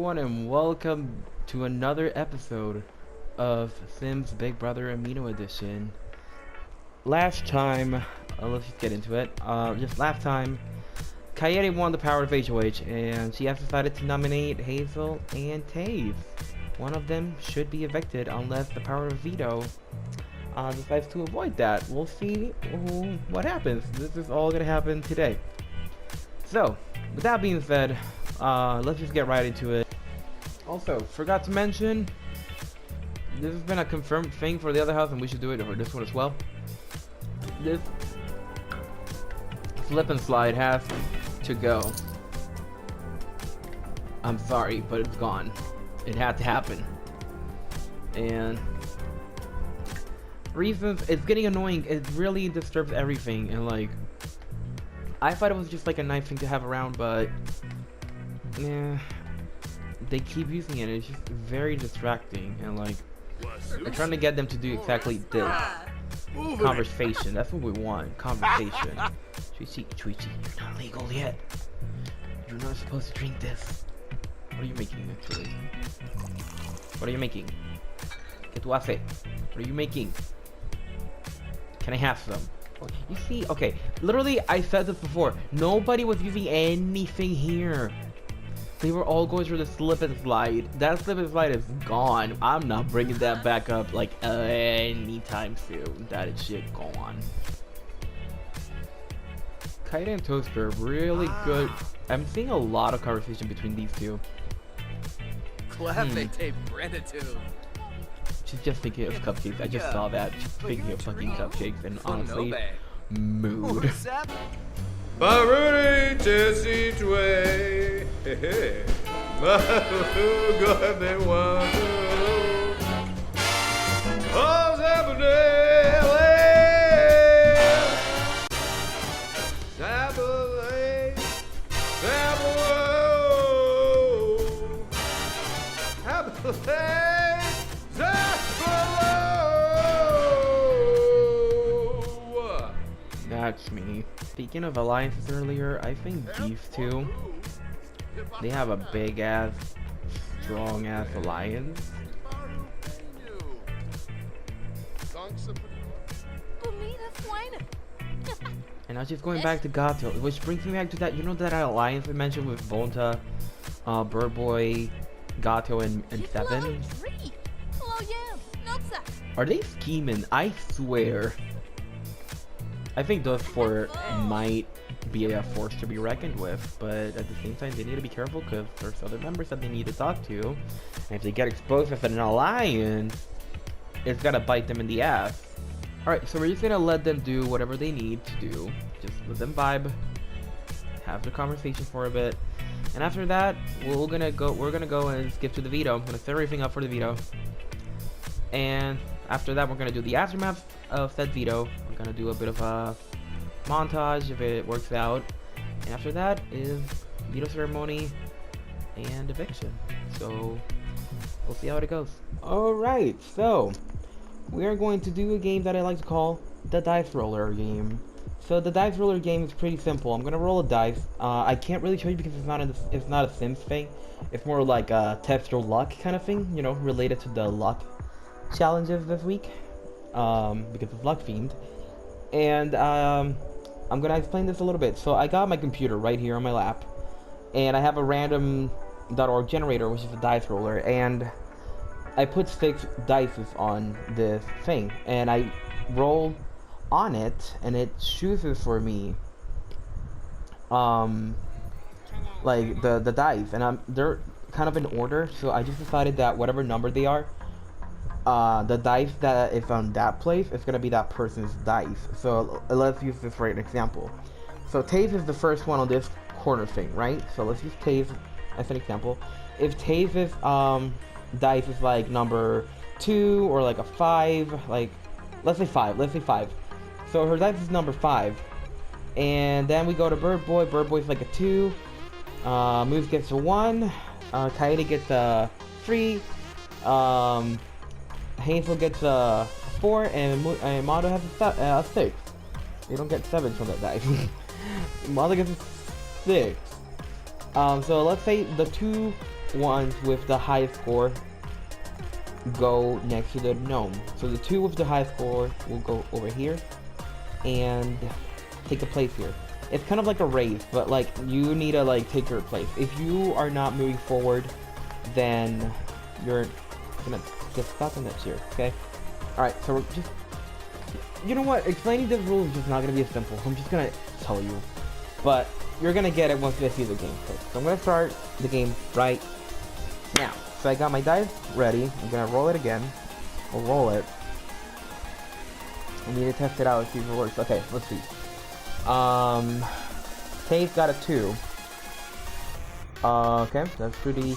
everyone, and welcome to another episode of Sims Big Brother Amino Edition. Last time, let's just get into it. Just last time, Kaede won the power of HOH, and she has decided to nominate Hazel and Tave. One of them should be evicted unless the power of veto decides to avoid that. We'll see what happens. This is all gonna happen today. So, with that being said, let's just get right into it. Also, forgot to mention, this has been a confirmed thing for the other house, and we should do it for this one as well. This slip and slide has to go. I'm sorry, but it's gone. It had to happen. And reasons, it's getting annoying. It really disturbs everything, and like, I thought it was just like a nice thing to have around, but yeah, they keep using it. It's just very distracting, and like, they're trying to get them to do exactly this. Conversation. That's what we want. Conversation. Tweety, you're not legal yet. You're not supposed to drink this. What are you making, actually? What are you making? ¿Qué tú haces? What are you making? Can I have some? You see, okay, literally, I said this before. Nobody was using anything here. They were all going through the slip and slide. That slip and slide is gone. I'm not bringing that back up like anytime soon. That is shit gone. Kite and Toaster, really good. I'm seeing a lot of conversation between these two. She's just thinking of cupcakes. I just saw that. She's thinking of fucking cupcakes, and honestly, mood. Baruni Jesse Tway. God, they want all's happening. Sapple, That's me. Speaking of alliances earlier, I think these two, they have a big ass, strong ass alliance. And now she's going back to Gato, which brings me back to that, you know, that alliance I mentioned with Volta, Bird Boy, Gato, and Seven? Are they scheming? I swear. I think those four might be a force to be reckoned with, but at the same time, they need to be careful because there's other members that they need to talk to. And if they get exposed as an alliance, it's gonna bite them in the ass. Alright, so we're just gonna let them do whatever they need to do. Just let them vibe, have the conversation for a bit. And after that, we're gonna go and skip to the veto. I'm gonna set everything up for the veto. And after that, we're gonna do the aftermath of said veto. We're gonna do a bit of a montage if it works out. And after that is veto ceremony and eviction. So we'll see how it goes. Alright, so we are going to do a game that I like to call the dice roller game. So the dice roller game is pretty simple. I'm gonna roll a dice. I can't really show you because it's not a Sims thing. It's more like a test your luck kind of thing, you know, related to the luck challenges this week, because it's luck themed. And I'm gonna explain this a little bit. So I got my computer right here on my lap, and I have a random.org generator, which is a dice roller, and I put 6 dices on this thing, and I roll on it, and it chooses for me like the dice, and they're kind of in order. So I just decided that whatever number they are, the dice that is on that place is gonna be that person's dice. So let's use this for an example. So Tave is the first one on this corner thing, right? So let's use Tave as an example. If Tave's dice is like number 2 or like a 5, like let's say 5. So her dice is number 5, and then we go to Bird Boy. Bird Boy's like a 2. Moose gets a 1. Kaede gets a 3. Hazel gets a 4, and Mondo has a 6. You don't get 7 from that dice. Mondo gets a 6. So let's say the two ones with the highest score go next to the gnome. So the 2 with the highest score will go over here and take a place here. It's kind of like a race, but like you need to like take your place. If you are not moving forward, then you're gonna get stuck in that chair. Okay. All right. So we're just. You know what? Explaining this rule is just not gonna be as simple. I'm just gonna tell you, but you're gonna get it once you see the game. Okay, so I'm gonna start the game right now. So I got my dice ready. I'm gonna roll it again. I'll roll it. I need to test it out and see if it works. Okay, let's see. Tate's got a 2. Okay, that's pretty.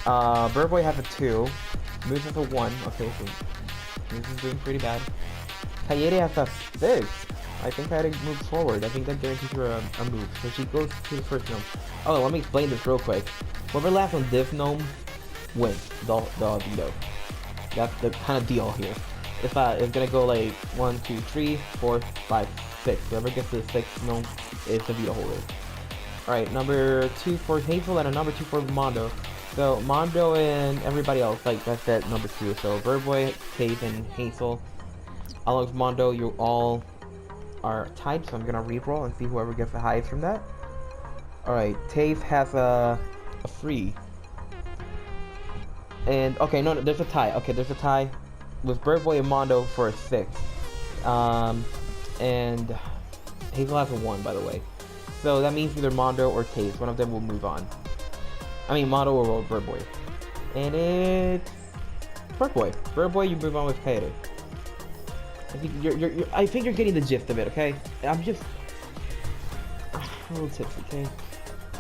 Bird Boy has a 2. Moose has a 1. Okay, so this is doing pretty bad. Kayede has a 6. I think Kayede moves forward. I think that guarantees her a move. So she goes to the first gnome. Oh, let me explain this real quick. Whoever lands on this gnome wins the veto. That's the kind of deal here. It's gonna go like 1, 2, 3, 4, 5, 6. Whoever gets to the 6th gnome is the veto holder. Alright, number 2 for Hazel and a number 2 for Mondo. So Mondo and everybody else, like that's at number 2. So Birdboy, Tate, and Hazel. Along with Mondo, you all are tied. So I'm gonna re-roll and see whoever gets the highest from that. Alright, Tate has a 3. And okay, no, there's a tie. Okay, there's a tie with Birdboy and Mondo for a 6. And Hazel has a 1, by the way. So that means either Mondo or Tate. One of them will move on. I mean, Mondo or Birdboy. And it's Birdboy. Birdboy, you move on with Kaede. I think you're getting the gist of it, okay? I'm just a little tipsy, okay?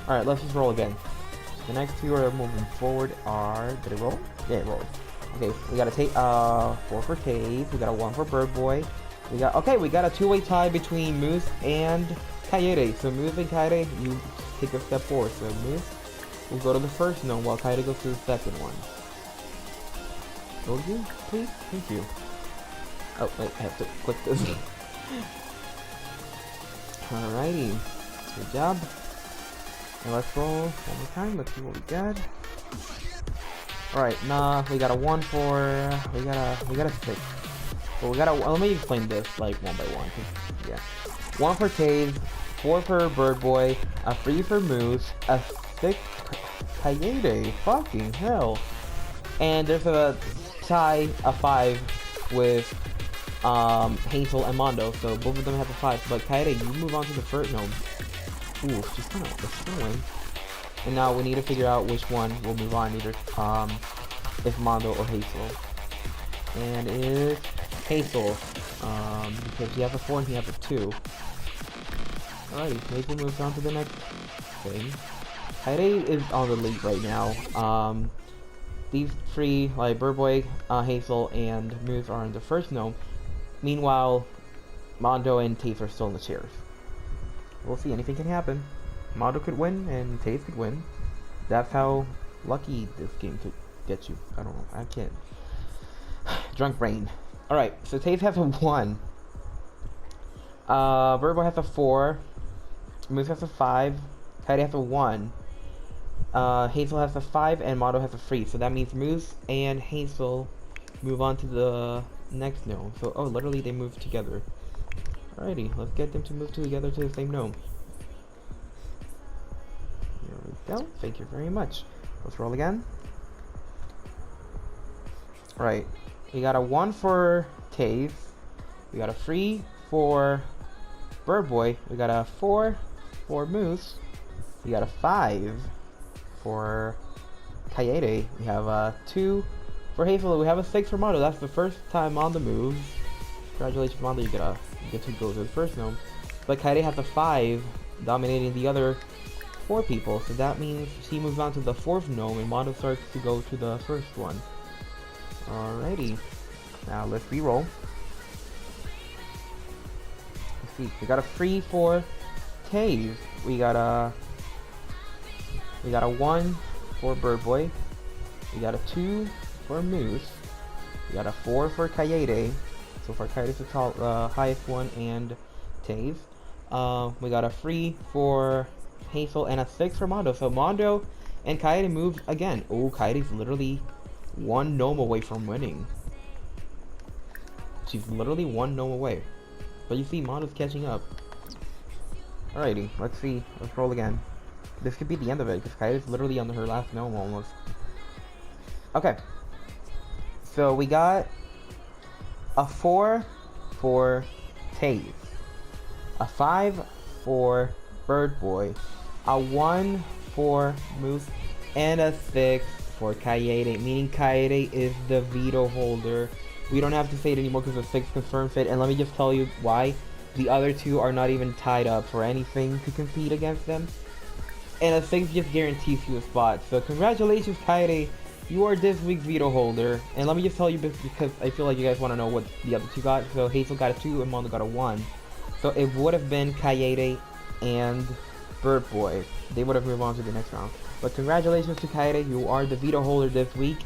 Alright, let's just roll again. The next 2 are moving forward are... Did it roll? Yeah, it rolled. Okay, we got a 4 for Tate. We got a 1 for Birdboy. We got a 2-way tie between Moose and Kaede. So Moose and Kaede, you take a step forward. So Moose will go to the first gnome while Kaede goes to the second one. Will you, please? Thank you. Oh, wait, I have to click this. Alrighty. Good job. And let's roll one more time. Let's see what we got. Alright, nah, we got a 1 for... We got a 6. So we got a... Let me explain this, like, one by one. Yeah. 1 for Cave, 4 for Birdboy, a 3 for Moose, a 6 Kaede. Fucking hell. And there's a tie, a 5 with Hazel and Mondo. So both of them have a 5. But Kaede, you move on to the first gnome. Ooh, she's kind of win. And now we need to figure out which one will move on, either if Mondo or Hazel. And it's Hazel, because he has a 4 and he has a 2. Alrighty, Hazel moves on to the next thing. Kaede is on the lead right now. These 3, like Birdboy, Hazel, and Moose are in the first gnome. Meanwhile, Mondo and Tate are still in the chairs. We'll see, anything can happen. Mondo could win, and Tate could win. That's how lucky this game could get you. I don't know, I can't. Drunk brain. Alright, so Tate has a 1. Birdboy has a 4. Moose has a 5. Kaede has a 1. Hazel has a 5, and Mondo has a 3. So that means Moose and Hazel move on to the next gnome. So, oh, literally they move together. Alrighty, let's get them to move together to the same gnome. Here we go. Thank you very much. Let's roll again. Alright, we got a 1 for Tave. We got a 3 for Birdboy. We got a 4 for Moose. We got a 5 for Kaede. We have a 2 for Hazel. We have a 6 for Mondo. That's the first time on the move. Congratulations, Mondo. You get to go to the first gnome. But Kaede has a 5, dominating the other 4 people. So that means he moves on to the 4th gnome, and Mondo starts to go to the first one. Alrighty. Now let's re-roll. Let's see. We got a 3 for Cave. We got a 1 for Birdboy. We got a 2 for Moose. We got a 4 for Kaede. So far, Kaede is the highest one, and Tave. We got a 3 for Hazel and a 6 for Mondo. So Mondo And Kaede moved again. Oh, Kaede's literally one gnome away from winning. She's literally one gnome away. But you see, Mono's catching up. Alrighty, let's see. Let's roll again. This could be the end of it, because Kaede's literally on her last gnome almost. Okay. So we got a 4 for Tave, a 5 for Bird Boy, a 1 for Moose, and a 6 for Kaede, meaning Kaede is the veto holder. We don't have to say it anymore because the 6 confirms it, and let me just tell you why. The other 2 are not even tied up for anything to compete against them, and a 6 just guarantees you a spot. So congratulations, Kaede, you are this week's veto holder. And let me just tell you, because I feel like you guys want to know what the other 2 got. So Hazel got a 2 and Mono got a 1. So it would have been Kaede and Bird Boy. They would have moved on to the next round. But congratulations to Kaede, you are the veto holder this week.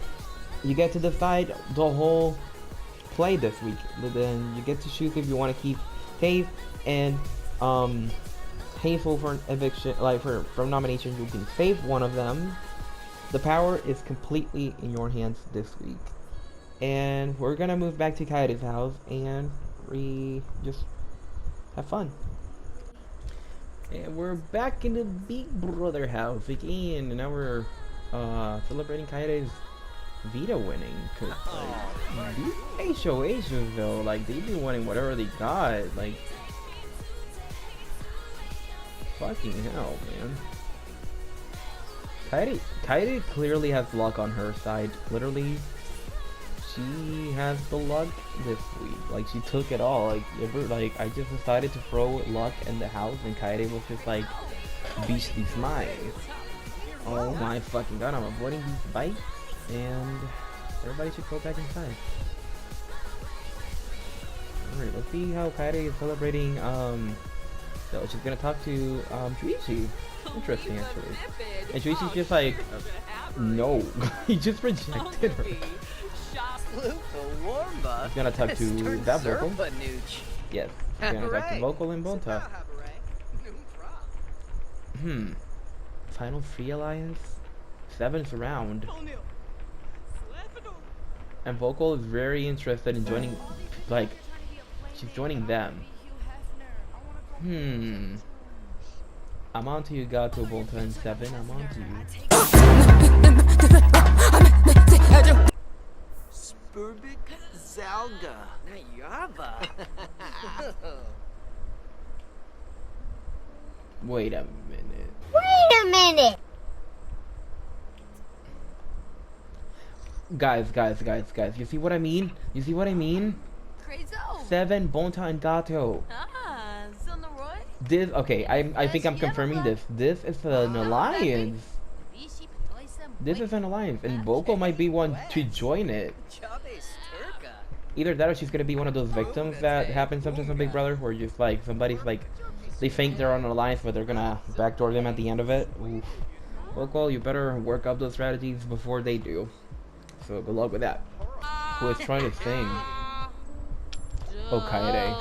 You get to decide the whole play this week. Then you get to choose if you want to keep Tave and Hazel for an eviction, like from nomination. You can save one of them. The power is completely in your hands this week. And we're gonna move back to Kaede's house and just have fun. And we're back in the Big Brother house again, and now we're celebrating Kaede's veto winning. Cause like these HOHs though, like they be winning whatever they got. Like fucking hell, man. Kaede clearly has luck on her side. Literally, she has the luck this week. Like she took it all. Like I just decided to throw luck in the house, and Kaede was just like beastly smile. Oh my fucking god! I'm avoiding these bites, and everybody should go back inside. Alright, let's see how Kaede is celebrating. So she's gonna talk to Juicy. Interesting, actually. And Juicy's just like, no. He just rejected her. He's gonna talk to that vocal. Yes, he's gonna talk to vocal and Bonta. Final 3 alliance, 7th round. And vocal is very interested in joining, like, she's joining them. I'm on to you, Gato, Bonta, and 7. I'm on to you. Spurbik Zalga. Nayava. Wait a minute. Wait a minute! Guys, you see what I mean? You see what I mean? 7, Bonta, and Gato. This, okay, I think I'm confirming this. This is an alliance. This is an alliance, and Vocal might be one to join it. Either that or she's gonna be one of those victims that happen sometimes on Big Brother, where just like somebody's like, they think they're on an alliance, but they're gonna backdoor them at the end of it. Oof. Vocal, you better work up those strategies before they do. So good luck with that. Who is trying to sing? Oh, Kaede.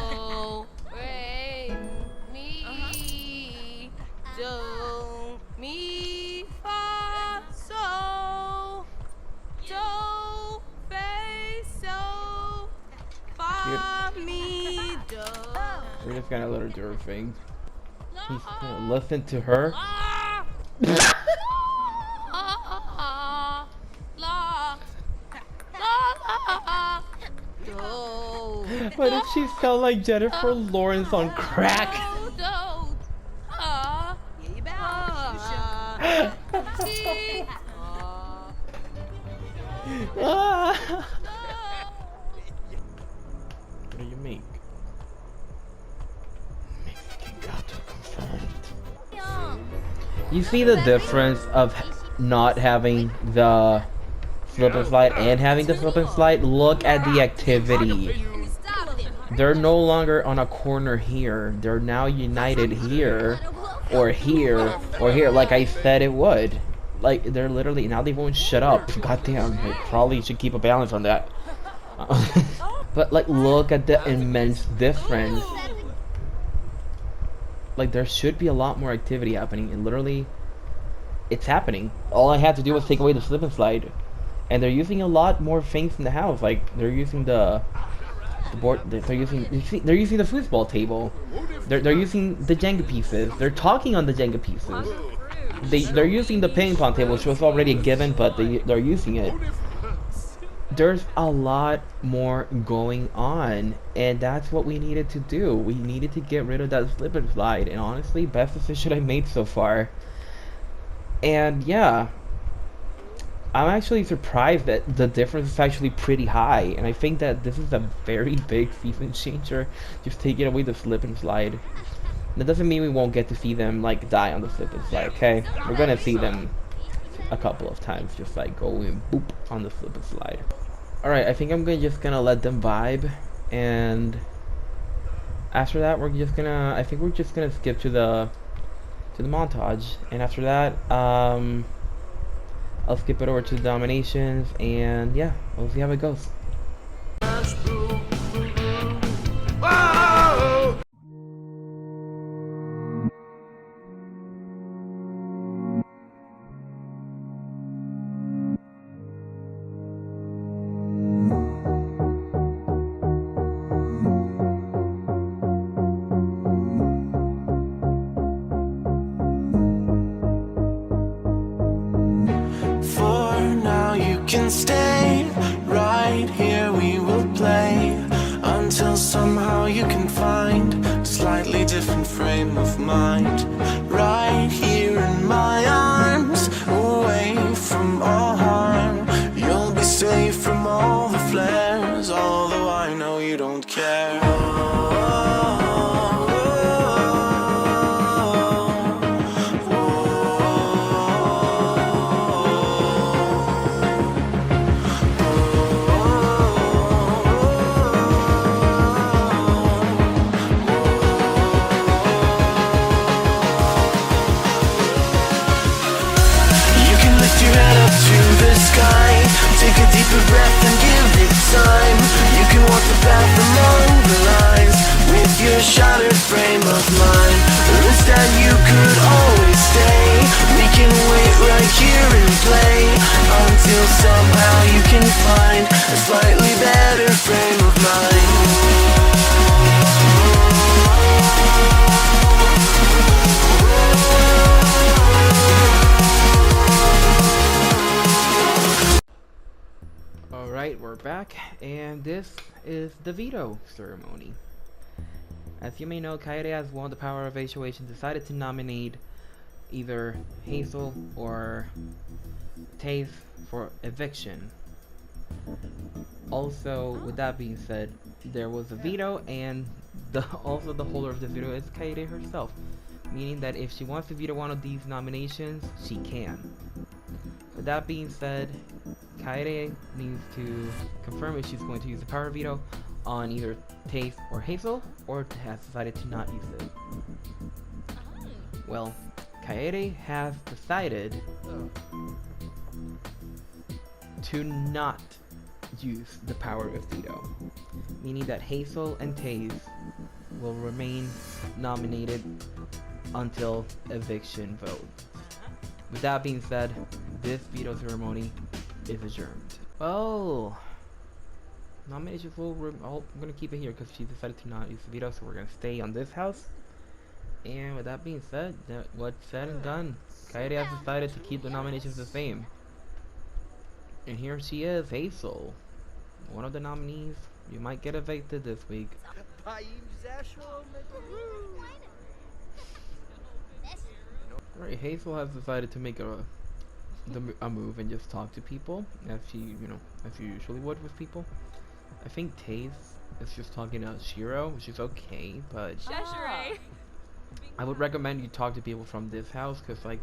We're just gonna let her do her thing. He's gonna listen to her. What if she sound like Jennifer Lawrence on crack? What do you make? You see the difference of not having the slip and slide and having the slip and slide? Look at the activity. They're no longer on a corner here. They're now united here, or here, or here, like I said it would. Like, they're literally, now they won't shut up. Goddamn, they probably should keep a balance on that. But, like, look at the immense difference. Like, there should be a lot more activity happening, and literally, it's happening. All I had to do was take away the slip and slide, and they're using a lot more things in the house. Like they're using the board. They're using the foosball table. They're using the Jenga pieces. They're talking on the Jenga pieces. They're using the ping pong table, which was already a given, but they're using it. There's a lot more going on, and that's what we needed to do. We needed to get rid of that slip and slide, and honestly, best decision I made so far. And yeah, I'm actually surprised that the difference is actually pretty high, and I think that this is a very big season changer, just taking away the slip and slide. That doesn't mean we won't get to see them like die on the slip and slide, okay? We're gonna see them a couple of times, just like go and boop on the slip and slide. Alright, I think I'm just gonna let them vibe, and after that we're just gonna, I think we're just gonna skip to the montage, and after that, I'll skip it over to the dominations, and yeah, we'll see how it goes. Can stay right here, we will play until somehow you can find a slightly different frame of mind. Right here in my arms, away from all harm, you'll be safe from all the flares, although I know you don't care. Take a deeper breath and give it time. You can walk the path along the lines with your shattered frame of mind. Or instead you could always stay. We can wait right here and play until somehow you can find a slightly better frame of mind. Alright, we're back, and this is the veto ceremony. As you may know, Kaede has won the power of HOH and decided to nominate either Hazel or Taze for eviction. Also, with that being said, there was a veto, and also the holder of the veto is Kaede herself, meaning that if she wants to veto one of these nominations, she can. With that being said, Kaede needs to confirm if she's going to use the power veto on either Taze or Hazel, or has decided to not use it. Well, Kaede has decided to not use the power of veto, meaning that Hazel and Taze will remain nominated until eviction vote. With that being said, this veto ceremony is adjourned. Well, nominations will. I'm gonna keep it here because she decided to not use the veto, so we're gonna stay on this house. And with that being said, what's said and done, Kaede has decided to keep the nominations the same. And here she is, Hazel, one of the nominees. You might get evicted this week. Right, Hazel has decided to make a move and just talk to people as she usually would with people. I think Taze is just talking to Shiro, which is okay, but I would recommend you talk to people from this house, because like,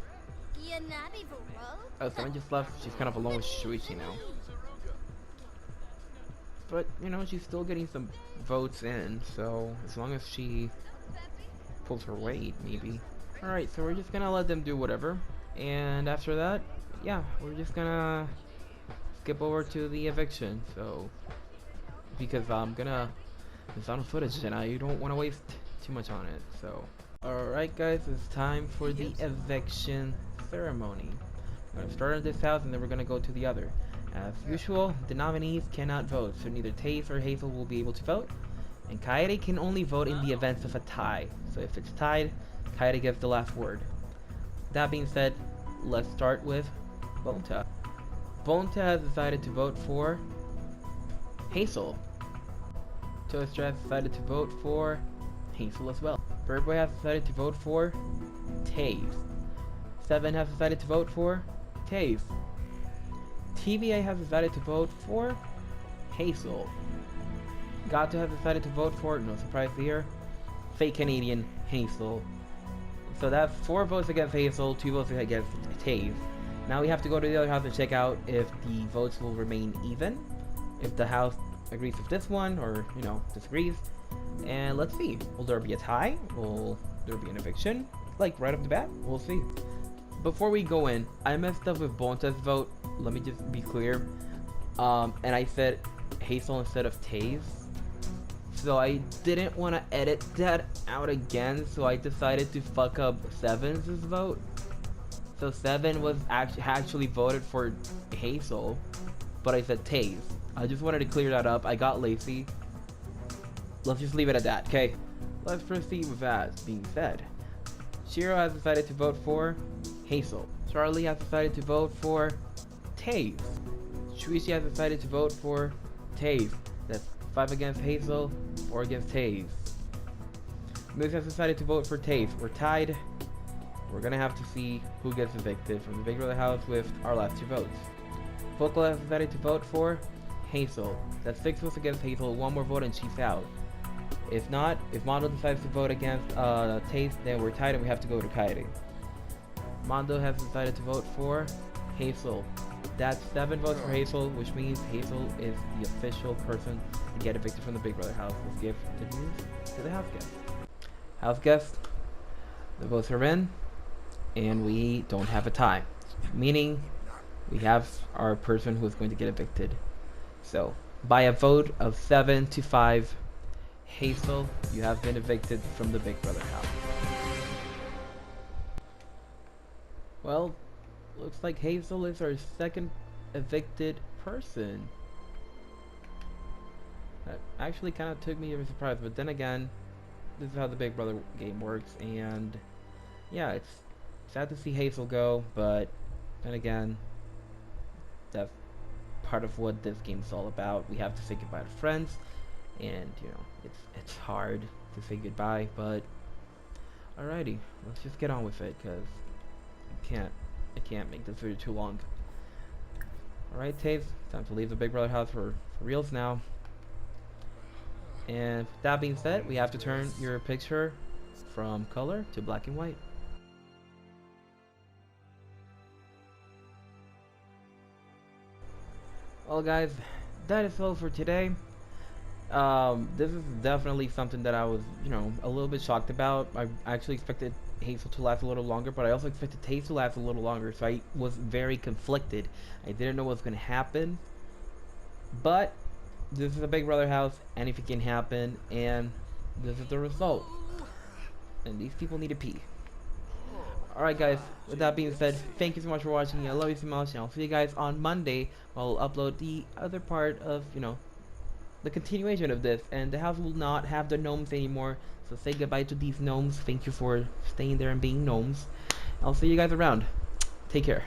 someone just left. She's kind of alone with Shuichi now, but you know, she's still getting some votes in, so as long as she pulls her weight, maybe. Alright, so we're just gonna let them do whatever, and after that, yeah, we're just gonna skip over to the eviction, so, because I'm gonna, it's on footage and I don't want to waste too much on it, so. Alright guys, it's time for the eviction ceremony. I'm gonna start on this house and then we're gonna go to the other. As usual, the nominees cannot vote, so neither Taze or Hazel will be able to vote. And Kaede can only vote in the event of a tie. So if it's tied, Kaede gets the last word. That being said, let's start with Bonta. Bonta has decided to vote for Hazel. Toaster has decided to vote for Hazel as well. Birdboy has decided to vote for Taze. Seven has decided to vote for Taze. TVA has decided to vote for Hazel. Gato has decided to vote for, no surprise here, fake Canadian Hazel. So that's 4 votes against Hazel, 2 votes against Taze. Now we have to go to the other house and check out if the votes will remain even, if the house agrees with this one or, you know, disagrees. And let's see, will there be a tie? Will there be an eviction? Like right off the bat? We'll see. Before we go in, I messed up with Bonta's vote. Let me just be clear. And I said Hazel instead of Taze. So I didn't want to edit that out again, so I decided to fuck up Seven's vote. So 7 was actually voted for Hazel, but I said Taze. I just wanted to clear that up. I got lazy. Let's just leave it at that, okay? Let's proceed with that being said. Shiro has decided to vote for Hazel. Charlie has decided to vote for Taze. Shuichi has decided to vote for Taze. That's 5 against Hazel, 4 against Taze. Moose has decided to vote for Taze. We're tied. We're gonna have to see who gets evicted from the Big Brother house with our last 2 votes. Vocal has decided to vote for Hazel. That's 6 votes against Hazel, 1 more vote and she's out. If not, if Mondo decides to vote against Taze, then we're tied and we have to go to Kaede. Mondo has decided to vote for Hazel. That's 7 votes for Hazel, which means Hazel is the official person to get evicted from the Big Brother house. Let's give the news to the house guest. House guest, the votes are in, and we don't have a tie. Meaning, we have our person who is going to get evicted. So, by a vote of 7 to 5, Hazel, you have been evicted from the Big Brother house. Well, looks like Hazel is our second evicted person. That actually kind of took me by surprise, but then again, this is how the Big Brother game works, and yeah, it's sad to see Hazel go, but then again, that's part of what this game's all about. We have to say goodbye to friends, and you know, it's hard to say goodbye, but alrighty, let's just get on with it, because I can't make this video too long. Alright, Taze, time to leave the Big Brother house for reals now. And with that being said, we have to turn your picture from color to black and white. Well guys, that is all for today. This is definitely something that I was, you know, a little bit shocked about. I actually expected Hazel to last a little longer, but I also expected Taze to last a little longer, so I was very conflicted. I didn't know what was going to happen, but this is a Big Brother house, anything can happen, and this is the result. And these people need to pee. Alright guys, with that being said, thank you so much for watching. I love you so much, and I'll see you guys on Monday. I'll upload the other part of, you know, the continuation of this, and the house will not have the gnomes anymore, so say goodbye to these gnomes. Thank you for staying there and being gnomes. I'll see you guys around. Take care.